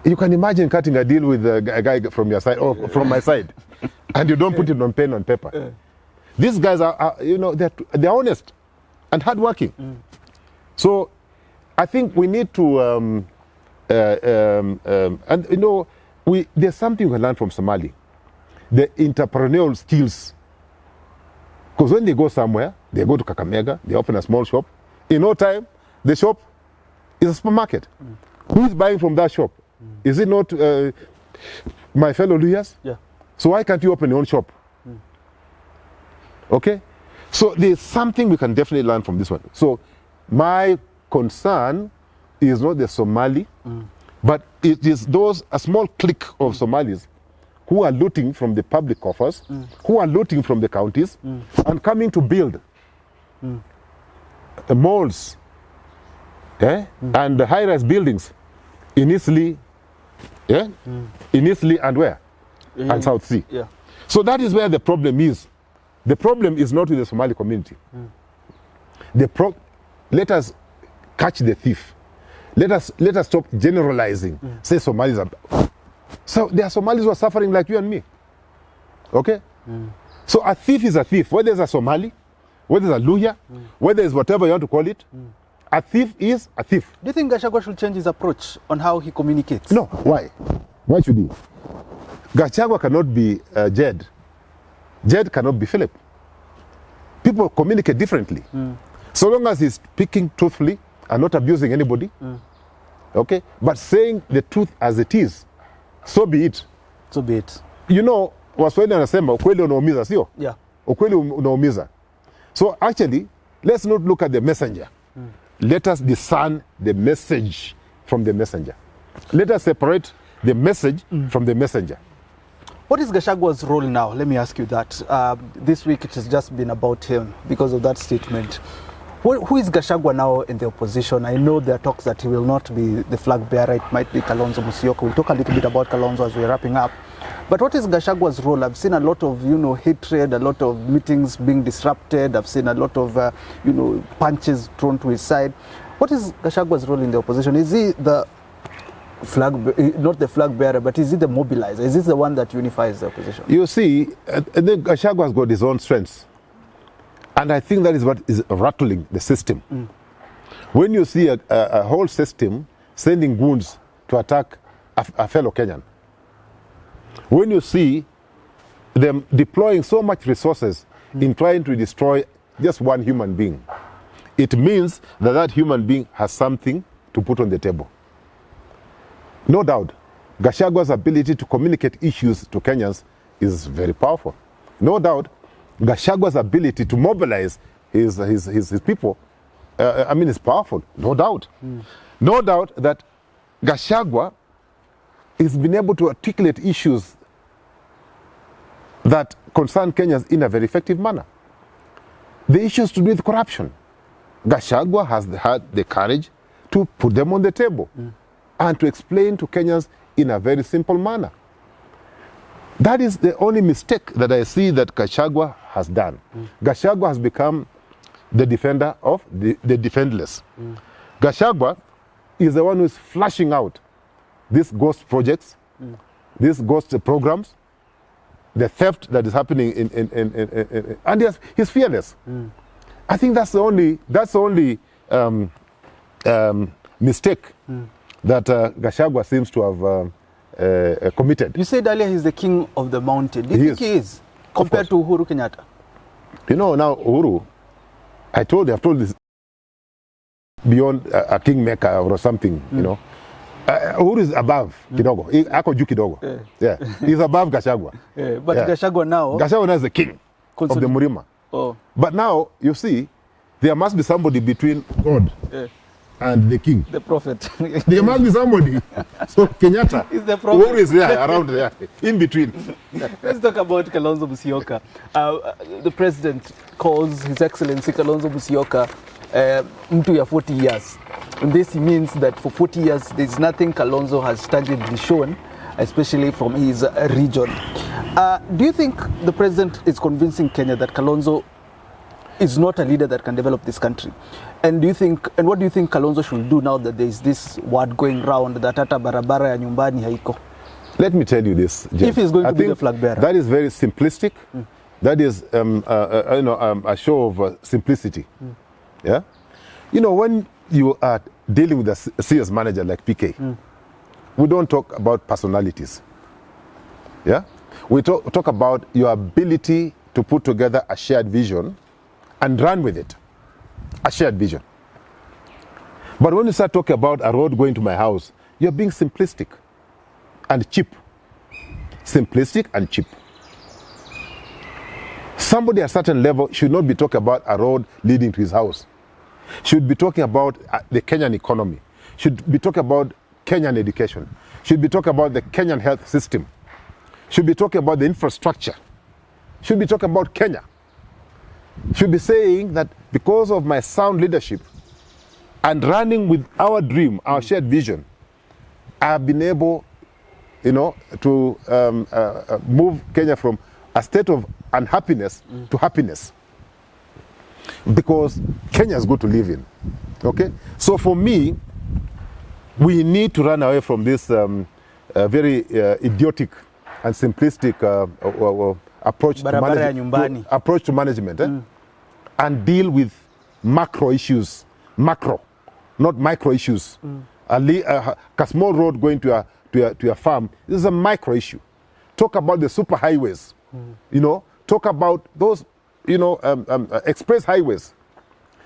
you can imagine cutting a deal with a guy from your side, or from my side, and you don't put it on pen and paper. These guys are you know, they're honest and hardworking. So I think we need to, and you know, there's something we can learn from Somali, the entrepreneurial skills. Because when they go somewhere, they go to Kakamega, they open a small shop. In no time, the shop is a supermarket. Who is buying from that shop? Is it not my fellow Luyas? Yeah. So why can't you open your own shop? Okay? So there's something we can definitely learn from this one. So my concern is not the Somali, but it is a small clique of Somalis who are looting from the public coffers, who are looting from the counties, and coming to build malls and high-rise buildings in Eastleigh, in Eastleigh and where? And South Sea. Yeah. So that is where the problem is. The problem is not with the Somali community. Let us catch the thief. Let us stop generalizing. Say Somalis are... So there are Somalis who are suffering like you and me. Okay? So a thief is a thief. Whether it's a Somali, whether it's a Luhya, whether it's whatever you want to call it, a thief is a thief. Do you think Gachagua should change his approach on how he communicates? No. Why? Why should he? Gachagua cannot be Jed. Jed cannot be Philip. People communicate differently. So long as he's speaking truthfully and not abusing anybody, okay? But saying the truth as it is, so be it. So be it. You know, Waswahili anasema ukweli unaumiza, sio? Yeah. Ukweli unaumiza. So actually, let's not look at the messenger. Let us discern the message from the messenger. Let us separate the message from the messenger. What is Gachagua's role now? Let me ask you that. This week it has just been about him because of that statement. Who is Gachagua now in the opposition? I know there are talks that he will not be the flag bearer. It might be Kalonzo Musyoka. We'll talk a little bit about Kalonzo as we're wrapping up. But what is Gachagua's role? I've seen a lot of, hatred, a lot of meetings being disrupted. I've seen a lot of, punches thrown to his side. What is Gachagua's role in the opposition? Is he the not the flag bearer, but is he the mobilizer? Is he the one that unifies the opposition? You see, I think Gachagua has got his own strengths. And I think that is what is rattling the system. When you see a whole system sending goons to attack a fellow Kenyan, when you see them deploying so much resources in trying to destroy just one human being, it means that that human being has something to put on the table. No doubt, Gachagua's ability to communicate issues to Kenyans is very powerful. No doubt, Gachagua's ability to mobilize his people, is powerful. No doubt. No doubt that Gachagua has been able to articulate issues that concern Kenyans in a very effective manner. The issues to do with corruption, Gachagua has had the courage to put them on the table and to explain to Kenyans in a very simple manner. That is the only mistake that I see that Gachagua has done. Gachagua has become the defender of the defenseless. Gachagua is the one who is flashing out these ghost projects, these ghost programs, the theft that is happening and he's fearless. I think that's the only mistake that Gachagua seems to have committed. You said earlier he's the king of the mountain. Do you think he is compared to Uhuru Kenyatta? You know, now Uhuru, I've told this beyond a kingmaker or something, you know. Uhuru is above kidogo. Ako juu kidogo. Yeah. He's above Gachagua. But Gachagua now is the king of the Murima. Oh. But now, you see, there must be somebody between God and the king. The prophet. There must be somebody. So Kenyatta is the prophet. Uhuru is there, around there, in between. Let's talk about Kalonzo Musyoka. The president calls His Excellency Kalonzo Musyoka mtu ya 40 years. And this means that for 40 years, there's nothing Kalonzo has tangibly shown, especially from his region. Do you think the president is convincing Kenya that Kalonzo is not a leader that can develop this country? And what do you think Kalonzo should do now that there is this word going round that hata barabara ya nyumbani haiko? Let me tell you this, Jim. If he's going to be the flag bearer. That is very simplistic. That is a show of simplicity. Yeah? You know, when you are dealing with a serious manager like PK, we don't talk about personalities. Yeah? We talk about your ability to put together a shared vision and run with it. A shared vision. But when you start talking about a road going to my house, you're being simplistic and cheap. Simplistic and cheap. Somebody at a certain level should not be talking about a road leading to his house. Should be talking about the Kenyan economy. Should be talking about Kenyan education. Should be talking about the Kenyan health system. Should be talking about the infrastructure. Should be talking about Kenya. Should be saying that because of my sound leadership and running with our dream, our shared vision, I have been able, to move Kenya from a state of unhappiness to happiness. Because Kenya is good to live in. Okay? So for me, we need to run away from this very idiotic and simplistic approach to management and deal with macro issues. Macro, not micro issues. A small road going to a farm, this is a micro issue. Talk about the super highways. Talk about those express highways.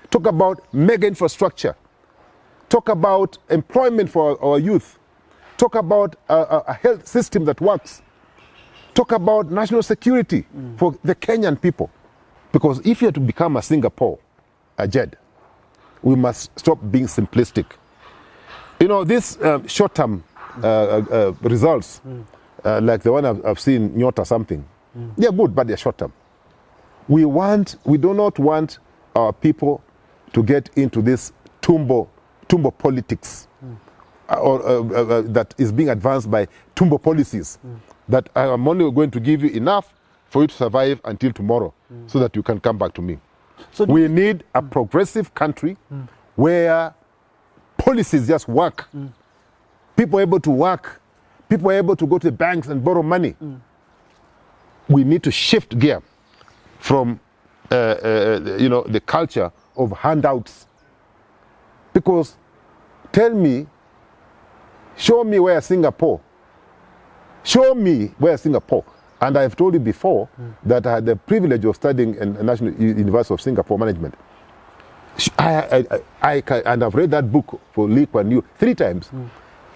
Talk about mega infrastructure. Talk about employment for our youth. Talk about a health system that works. Talk about national security for the Kenyan people. Because if you're to become a Singapore, a JED, we must stop being simplistic. These short-term results, like the one I've seen, Nyota something, they're good, but they're short-term. We do not want our people to get into this tumbo politics that is being advanced by tumbo policies that I'm only going to give you enough for you to survive until tomorrow so that you can come back to me. So we need a progressive country where policies just work. People are able to work. People are able to go to the banks and borrow money. We need to shift gear from the culture of handouts. Because show me where Singapore. Show me where Singapore. And I've told you before that I had the privilege of studying in the National University of Singapore Management. And I've read that book for Lee Kuan Yew 3 times.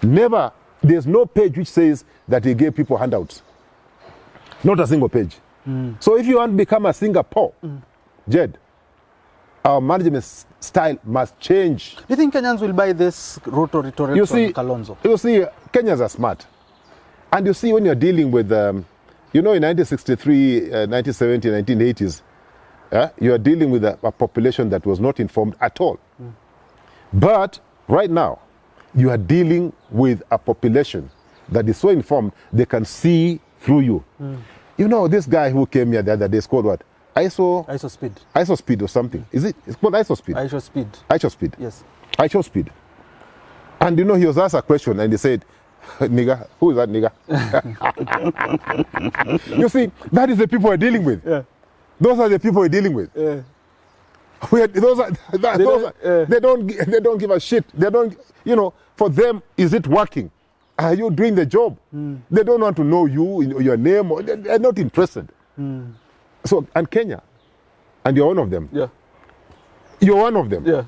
Never There's no page which says that he gave people handouts. Not a single page. So if you want to become a Singapore, Jed, our management style must change. Do you think Kenyans will buy this Ruto rhetoric on Kalonzo? You see, Kenyans are smart. And you see, when you're dealing with, you know, in 1963, 1970, 1980s, you are dealing with a population that was not informed at all. But right now, you are dealing with a population that is so informed, they can see through you. You know, this guy who came here the other day is called what? ISO speed. ISO speed or something. Is it? It's called ISO speed. ISO speed. ISO speed. Yes. ISO speed. And you know, he was asked a question and he said, nigga, who is that nigga? You see, that is the people we're dealing with. Yeah. Those are the people we're dealing with. Yeah. They don't give a shit. They don't, you know, for them, is it working? Are you doing the job? They don't want to know you, your name, or they're not interested. So, and Kenya, and you're one of them. Yeah. You're one of them. Yeah.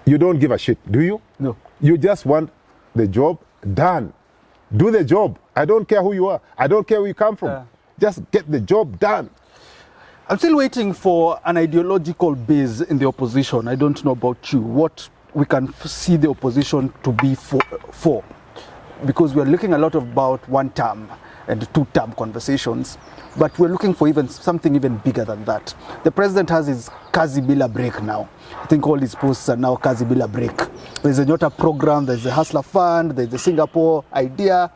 You don't give a shit, do you? No. You just want the job done. Do the job. I don't care who you are. I don't care where you come from. Yeah. Just get the job done. I'm still waiting for an ideological base in the opposition. I don't know about you. What we can see the opposition to be for. Because we're looking a lot about one-term and two-term conversations, but we're looking for even something even bigger than that. The president has his Kazi Bila break now. I think all his posts are now Kazi Bila break. There's a Nyota program, there's the Hustler Fund, there's the Singapore idea.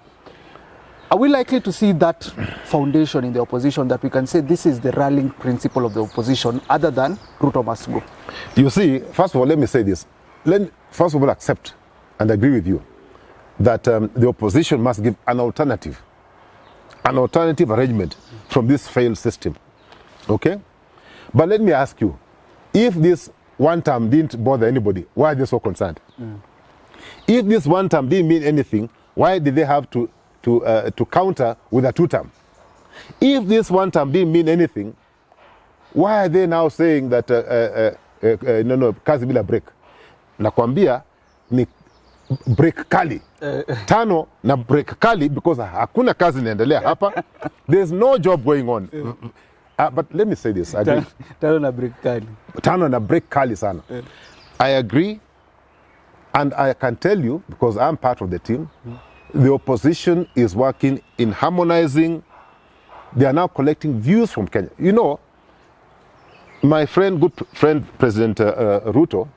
Are we likely to see that foundation in the opposition that we can say this is the rallying principle of the opposition other than Ruto must go? You see, first of all, let me say this. First of all, accept and agree with you that the opposition must give an alternative arrangement from this failed system. Okay? But let me ask you, if this one term didn't bother anybody, why are they so concerned? If this one term didn't mean anything, why did they have to counter with a two term? If this one term didn't mean anything, why are they now saying that no, kazi bila break? Nakwambia ni break kali. Tano na break kali because hakuna kazi inaendelea hapa. There's no job going on. But let me say this. Tano na break kali. Tano na break kali sana. I agree, and I can tell you, because I'm part of the team, the opposition is working in harmonizing. They are now collecting views from Kenya. You know, my good friend, President Ruto,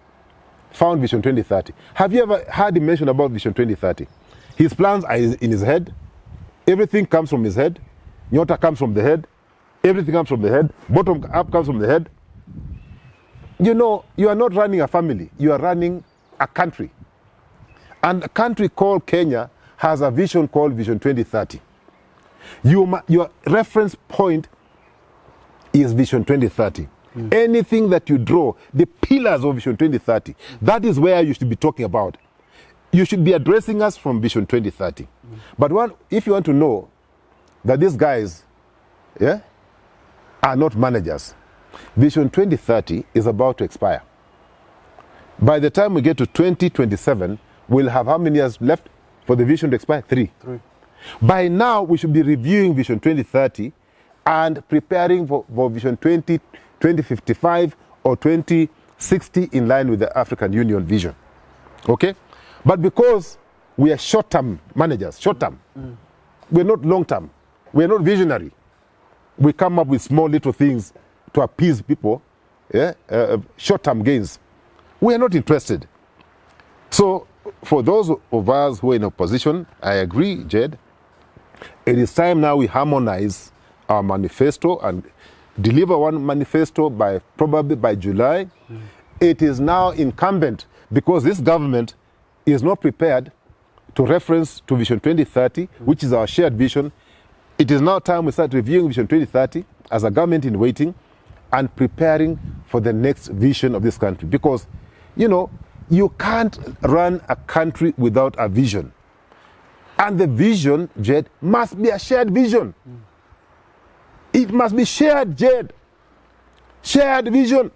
found Vision 2030. Have you ever heard him mention about Vision 2030? His plans are in his head. Everything comes from his head. Nyota comes from the head. Everything comes from the head. Bottom up comes from the head. You know, you are not running a family. You are running a country. And a country called Kenya has a vision called Vision 2030. Your reference point is Vision 2030. Anything that you draw, the pillars of Vision 2030, that is where you should be talking about. You should be addressing us from Vision 2030. But if you want to know that these guys are not managers, Vision 2030 is about to expire. By the time we get to 2027, we'll have how many years left for the vision to expire? Three. By now, we should be reviewing Vision 2030 and preparing for Vision 2055 or 2060 in line with the African Union vision. Okay? But because we are short-term managers, short-term, we're not long-term, we're not visionary. We come up with small little things to appease people, short-term gains. We are not interested. So, for those of us who are in opposition, I agree, Jed, it is time now we harmonize our manifesto and deliver one manifesto probably by July. It is now incumbent, because this government is not prepared to reference to Vision 2030, which is our shared vision. It is now time we start reviewing Vision 2030 as a government in waiting and preparing for the next vision of this country. Because, you know, you can't run a country without a vision. And the vision, Jed, must be a shared vision. It must be shared, Jed. Shared vision.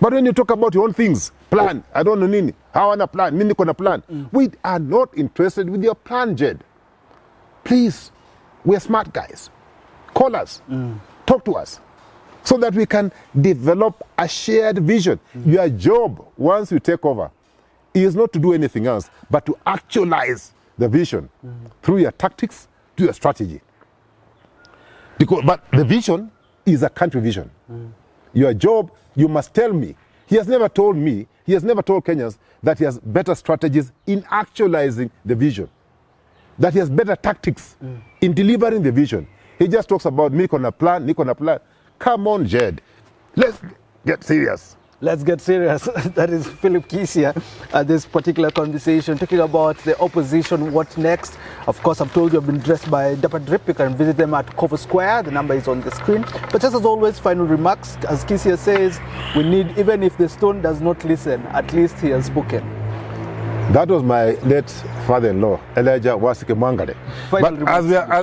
But when you talk about your own things, plan, I don't know nini, how on a plan, mimi niko na plan. We are not interested with your plan, Jed. Please, we are smart guys. Call us, talk to us, so that we can develop a shared vision. Your job, once you take over, is not to do anything else, but to actualize the vision through your tactics, to your strategy. But the vision is a country vision. Your job, you must tell me. He has never told me, he has never told Kenyans that he has better strategies in actualizing the vision, that he has better tactics in delivering the vision. He just talks about niko na plan. Come on, Jed. Let's get serious. Let's get serious. That is Philip Kisia at this particular conversation, talking about the opposition, what next. Of course, I've told you I've been dressed by Dapper Drip. You can visit them at Kovo Square. The number is on the screen. But just as always, final remarks. As Kisia says, we need, even if the stone does not listen, at least he has spoken. That was my late father-in-law, Elijah Wasike Mwangale. But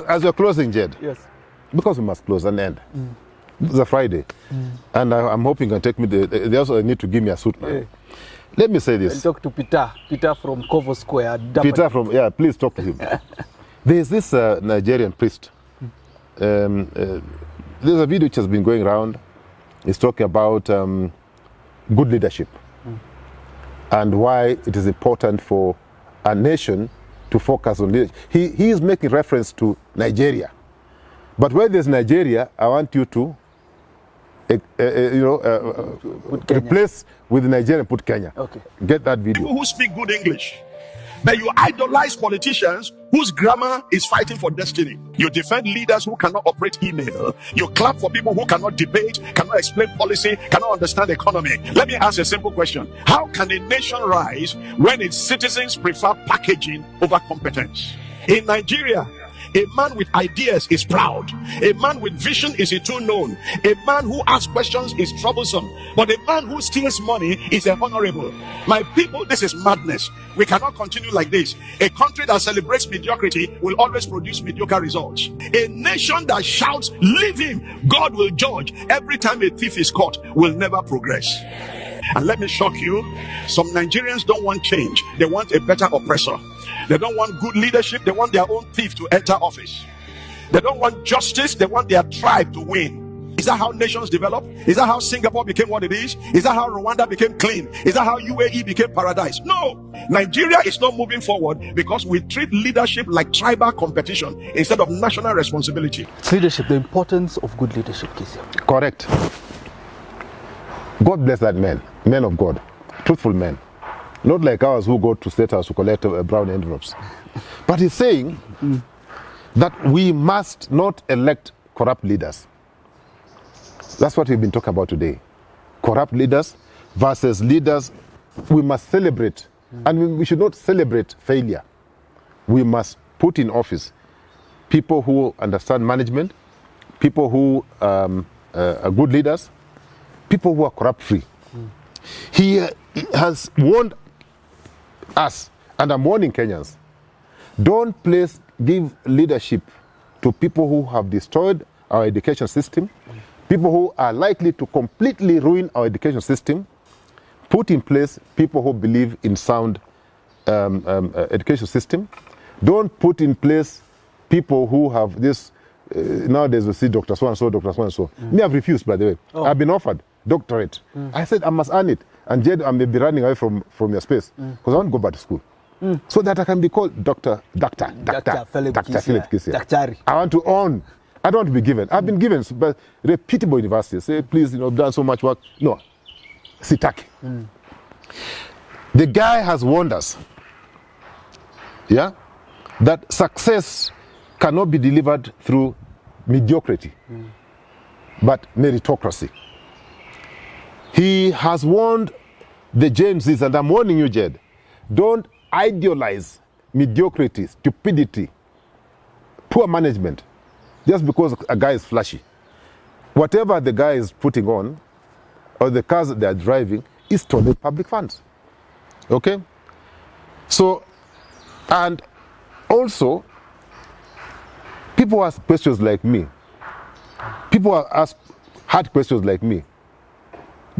as we're closing, Jed, yes, because we must close and end. It's a Friday, and I'm hoping you can take me. They also need to give me a suit, man. Let me say this. I'll talk to Peter from Kovo Square. Peter from, please talk to him. There's this Nigerian priest. There's a video which has been going around. He's talking about good leadership and why it is important for a nation to focus on leadership. He is making reference to Nigeria. But where there's Nigeria, I want you to replace with Nigeria and put Kenya. Okay. Get that video. People who speak good English, but you idolize politicians whose grammar is fighting for destiny. You defend leaders who cannot operate email. You clap for people who cannot debate, cannot explain policy, cannot understand economy. Let me ask a simple question. How can a nation rise when its citizens prefer packaging over competence? In Nigeria, a man with ideas is proud. A man with vision is a too known. A man who asks questions is troublesome. But a man who steals money is a honorable. My people, this is madness. We cannot continue like this. A country that celebrates mediocrity will always produce mediocre results. A nation that shouts, "Leave him, God will judge," every time a thief is caught, will never progress. And let me shock you, some Nigerians don't want change. They want a better oppressor. They don't want good leadership. They want their own thief to enter office. They don't want justice. They want their tribe to win. Is that how nations develop? Is that how Singapore became what it is? Is that how Rwanda became clean? Is that how UAE became paradise? No. Nigeria is not moving forward because we treat leadership like tribal competition instead of national responsibility. It's leadership, the importance of good leadership, Kisia. Correct. God bless that man of God, truthful men. Not like ours who go to State House to collect brown envelopes. But he's saying that we must not elect corrupt leaders. That's what we've been talking about today. Corrupt leaders versus leaders we must celebrate. And we should not celebrate failure. We must put in office people who understand management, people who are good leaders, people who are corrupt-free. He has warned us, and I'm warning Kenyans, don't give leadership to people who have destroyed our education system, people who are likely to completely ruin our education system. Put in place people who believe in sound education system. Don't put in place people who have this, nowadays we see Dr. So-and-so, Dr. So-and-so. Me, I've refused, by the way. I've been offered doctorate. I said I must earn it. And Jed, I may be running away from your space because I want to go back to school. So that I can be called Dr. Philip Kisia. I want to own. I don't want to be given. I've been given by reputable universities. Say, please, I've done so much work. No. Sitaki. The guy has warned us, that success cannot be delivered through mediocrity, but meritocracy. He has warned the Gen Zs, and I'm warning you, Jed, don't idealize mediocrity, stupidity, poor management, just because a guy is flashy. Whatever the guy is putting on, or the cars that they are driving, is totally public funds. Okay? So, and also, people ask questions like me. People ask hard questions like me.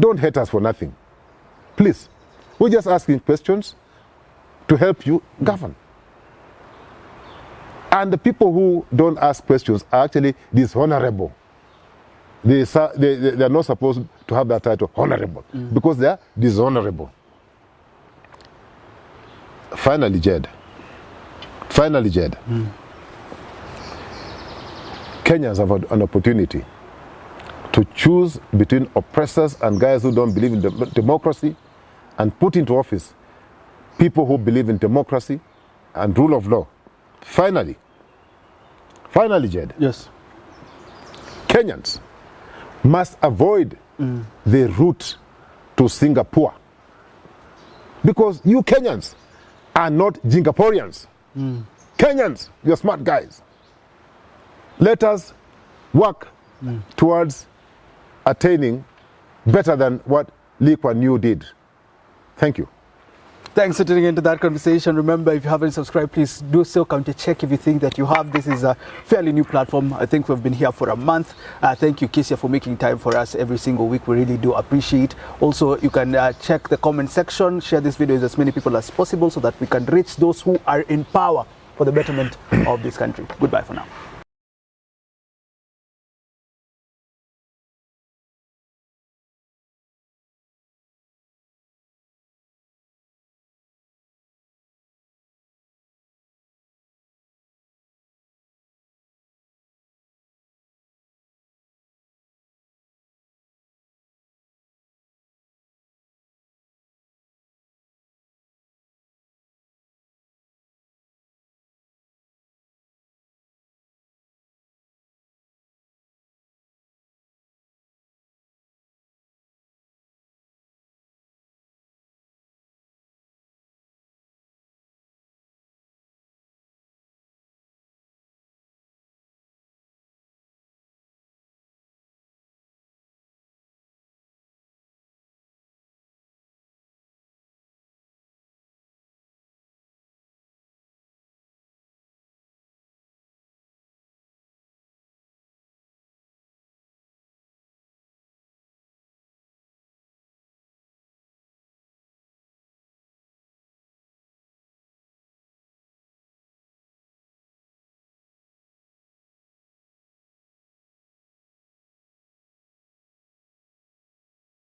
Don't hate us for nothing. Please. We're just asking questions to help you govern. And the people who don't ask questions are actually dishonorable. They are not supposed to have that title, honorable, because they are dishonorable. Finally, Jed. Kenyans have an opportunity to choose between oppressors and guys who don't believe in democracy, and put into office people who believe in democracy and rule of law. Finally, Jed. Kenyans must avoid the route to Singapore, because you Kenyans are not Singaporeans. Kenyans, you're smart guys. Let us work towards attaining better than what Lee Kuan Yew did. Thank you. Thanks for tuning into that conversation. Remember, if you haven't subscribed, please do so. Come to check if you think that you have. This is a fairly new platform. I think we've been here for a month. Thank you, Kisia, for making time for us every single week. We really do appreciate. Also, you can check the comment section. Share this video with as many people as possible so that we can reach those who are in power for the betterment of this country. Goodbye for now.